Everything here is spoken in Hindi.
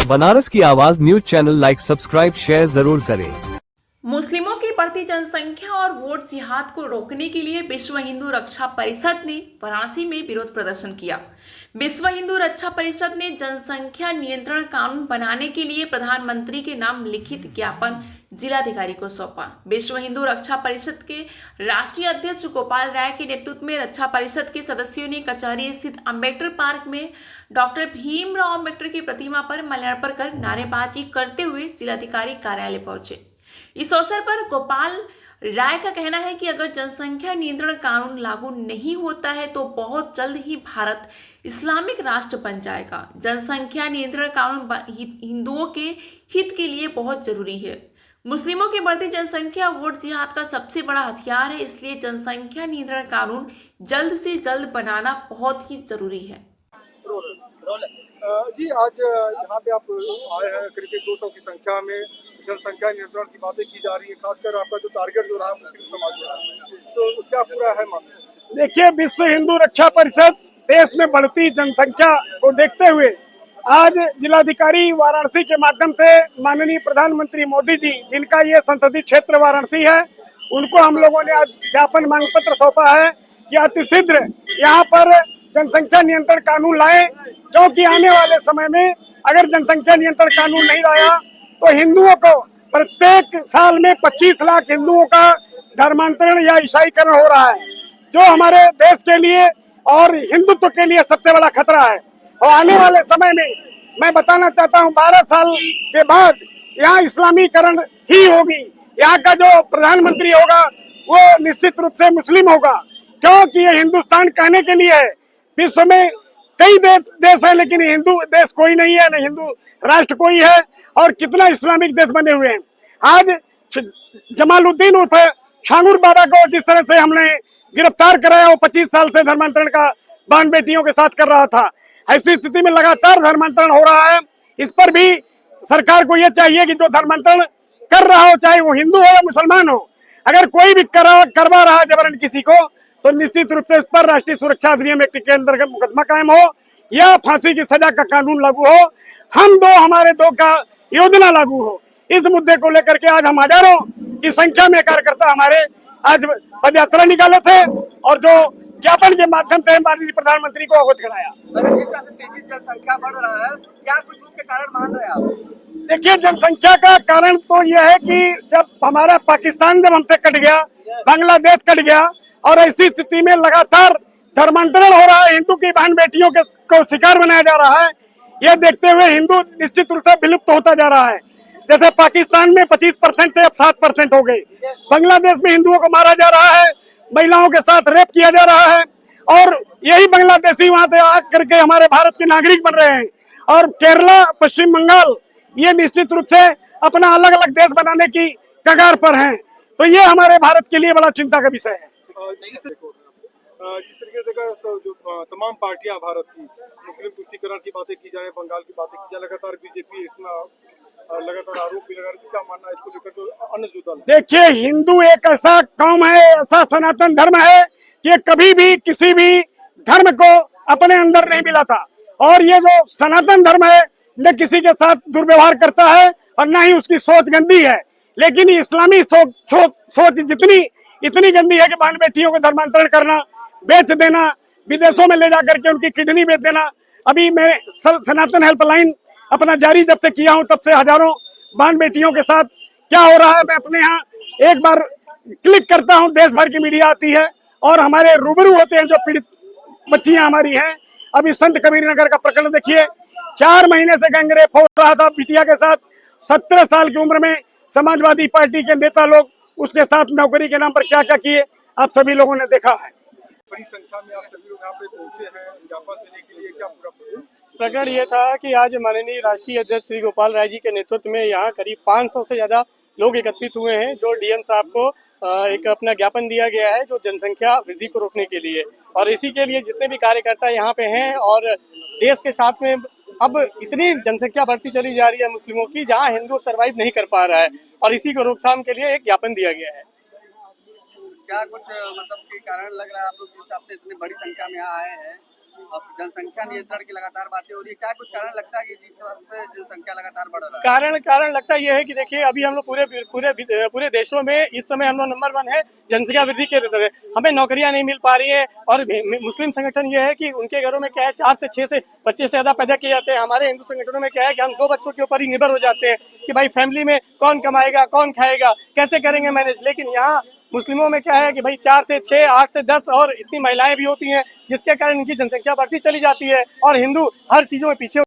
बनारस की आवाज news channel like subscribe share जरूर करें। मुस्लिमों की बढ़ती जनसंख्या और वोट जिहाद को रोकने के लिए विश्व हिंदू रक्षा परिषद ने वाराणसी में विरोध प्रदर्शन किया। विश्व हिंदू रक्षा परिषद ने जनसंख्या नियंत्रण कानून बनाने के लिए प्रधानमंत्री के नाम लिखित ज्ञापन जिलाधिकारी को सौंपा। विश्व हिंदू रक्षा परिषद के राष्ट्रीय अध्यक्ष गोपाल राय के नेतृत्व में रक्षा परिषद के सदस्यों ने कचहरी स्थित अम्बेडकर पार्क में डॉक्टर भीमराव अम्बेडकर की प्रतिमा पर माल्यार्पण कर नारेबाजी करते हुए जिलाधिकारी कार्यालय पहुंचे। इस अवसर पर गोपाल राय का कहना है कि अगर जनसंख्या नियंत्रण कानून लागू नहीं होता है तो बहुत जल्द ही भारत इस्लामिक राष्ट्र बन जाएगा। जनसंख्या नियंत्रण कानून हिंदुओं के हित के लिए बहुत जरूरी है। मुस्लिमों की बढ़ती जनसंख्या वोट जिहाद का सबसे बड़ा हथियार है, इसलिए जनसंख्या नियंत्रण कानून जल्द से जल्द बनाना बहुत ही जरूरी है। जी, आज यहाँ पे आप आए हैं, करीब 200 की संख्या में जनसंख्या नियंत्रण की बातें की जा रही है। खासकर आपका जो टारगेट जो रहा मुस्लिम समाज में, तो क्या पूरा है मामला? देखिए, विश्व हिंदू रक्षा परिषद देश में बढ़ती जनसंख्या को देखते हुए आज जिलाधिकारी वाराणसी के माध्यम से माननीय प्रधानमंत्री मोदी जी, जिनका ये संसदीय क्षेत्र वाराणसी है, उनको हम लोगों ने आज ज्ञापन मांग पत्र सौंपा है कि अतिशीघ्र यहाँ पर जनसंख्या नियंत्रण कानून लाए, क्योंकि आने वाले समय में अगर जनसंख्या नियंत्रण कानून नहीं लाया तो हिंदुओं को प्रत्येक साल में 25 लाख हिंदुओं का धर्मांतरण या ईसाईकरण हो रहा है, जो हमारे देश के लिए और हिंदुत्व के लिए सबसे बड़ा खतरा है। और आने वाले समय में मैं बताना चाहता हूँ, 12 साल के बाद यहाँ इस्लामीकरण ही होगी। यहाँ का जो प्रधानमंत्री होगा वो निश्चित रूप से मुस्लिम होगा, क्योंकि ये हिंदुस्तान कहने के लिए है। विश्व में कई देश है, लेकिन हिंदू देश कोई नहीं है, न हिंदू राष्ट्र कोई है। और कितना इस्लामिक देश बने हुए हैं। आज जमालुद्दीन उर्फ छांगुर बाबा को जिस तरह से हमने गिरफ्तार कराया, वो 25 साल से धर्मांतरण का बहन बेटियों के साथ कर रहा था। ऐसी स्थिति में लगातार धर्मांतरण हो रहा है। इस पर भी सरकार को यह चाहिए कि जो धर्मांतरण कर रहा हो, चाहे वो हिंदू हो या मुसलमान हो, अगर कोई भी करवा रहा है जबरन किसी को, तो निश्चित रूप से इस पर राष्ट्रीय सुरक्षा अधिनियम एक्ट के अंतर्गत मुकदमा कायम हो या फांसी की सजा का कानून लागू हो, हमारे दो का योजना लागू हो। इस मुद्दे को लेकर के आज हम हजारों की संख्या में कार्यकर्ता हमारे आज पदयात्रा निकाले थे और जो ज्ञापन के माध्यम से माननीय प्रधानमंत्री को अवगत कराया। जनसंख्या बढ़ रहा है, क्या कुछ मुख्य कारण मान रहे हैं आप? देखिए, जनसंख्या का कारण तो यह है कि जब हमारा पाकिस्तान जब हमसे कट गया, बांग्लादेश कट गया, और ऐसी स्थिति में लगातार धर्मांतरण हो रहा है, हिंदू की बहन बेटियों को शिकार बनाया जा रहा है। यह देखते हुए हिंदू निश्चित रूप से विलुप्त होता जा रहा है। जैसे पाकिस्तान में 25% थे, अब 7% हो गए। बांग्लादेश में हिंदुओं को मारा जा रहा है, महिलाओं के साथ रेप किया जा रहा है, और यही बांग्लादेशी वहां से आ करके हमारे भारत के नागरिक बन रहे हैं। और केरला, पश्चिम बंगाल, ये निश्चित रूप से अपना अलग अलग देश बनाने की कगार पर हैं। तो ये हमारे भारत के लिए बड़ा चिंता का विषय है। जिस तरीके से जो तमाम पार्टियां भारत की मुस्लिम तुष्टीकरण की बातें की जा रही है, बंगाल की बातें की जा रही है, लगातार बीजेपी इसमें लगातार आरोप भी लगा रही है, क्या मानना है इसको लेकर? तो अन्य जो दल, देखिए, हिंदू एक ऐसा कौम है, ऐसा सनातन धर्म है कि कभी भी किसी भी धर्म को अपने अंदर नहीं मिलाता। और ये जो सनातन धर्म है न किसी के साथ दुर्व्यवहार करता है और न ही उसकी सोच गंदी है। लेकिन इस्लामी सोच इतनी गंदी है कि बहन बेटियों को धर्मांतरण करना, बेच देना, विदेशों में ले जाकर के उनकी किडनी बेच देना। अभी मैं सनातन हेल्पलाइन अपना जारी जब से किया हूं, तब से हजारों बहन बेटियों के साथ क्या हो रहा है, मैं अपने यहाँ एक बार क्लिक करता हूं, देश भर की मीडिया आती है और हमारे रूबरू होते हैं जो पीड़ित बच्चियां हमारी हैं। अभी संत कबीर नगर का प्रकरण देखिए, 4 महीने से गैंगरेप हो रहा था बिटिया के साथ। 17 साल की उम्र में समाजवादी पार्टी के नेता लोग उसके साथ नौकरी के नाम पर क्या क्या किए, आप सभी लोगों ने देखा है। बड़ी संख्या में आप सभी लोग यहाँ पे पहुंचे हैं ज्ञापन देने के लिए, क्या पूरा प्रकरण ये था कि आज माननीय राष्ट्रीय अध्यक्ष श्री गोपाल राय जी के नेतृत्व में यहाँ करीब 500 से ज्यादा लोग एकत्रित हुए हैं, जो डीएम साहब को एक अपना ज्ञापन दिया गया है, जो जनसंख्या वृद्धि को रोकने के लिए। और इसी के लिए जितने भी कार्यकर्ता यहाँ पे हैं, और देश के साथ में अब इतनी जनसंख्या बढ़ती चली जा रही है मुस्लिमों की, जहाँ हिंदू सर्वाइव नहीं कर पा रहा है, और इसी को रोकथाम के लिए एक ज्ञापन दिया गया है। क्या कुछ मतलब के कारण लग रहा है आप लोग जिस हिसाब से इतनी बड़ी संख्या में आए हैं, जनसंख्या नियंत्रण की लगातार बातें हो रही है, क्या कुछ कारण लगता है कि जिस वक्त जनसंख्या लगातार बढ़ रहा है? कारण लगता यह है कि देखिए अभी हम लोग पूरे देशों में इस समय हम लोग नंबर 1 है जनसंख्या वृद्धि के तरह। हमें नौकरियां नहीं मिल पा रही है और मुस्लिम संगठन ये है कि उनके घरों में क्या है 4 से 6 से बच्चे से ज्यादा पैदा किए जाते हैं। हमारे हिंदू संगठनों में क्या है कि हम 2 बच्चों के ऊपर ही निर्भर हो जाते हैं कि भाई फैमिली में कौन कमाएगा, कौन खाएगा, कैसे करेंगे मैनेज। लेकिन यहाँ मुस्लिमों में क्या है कि भाई 4 से 6, 8 से 10 और इतनी महिलाएं भी होती हैं, जिसके कारण इनकी जनसंख्या बढ़ती चली जाती है और हिंदू हर चीजों में पीछे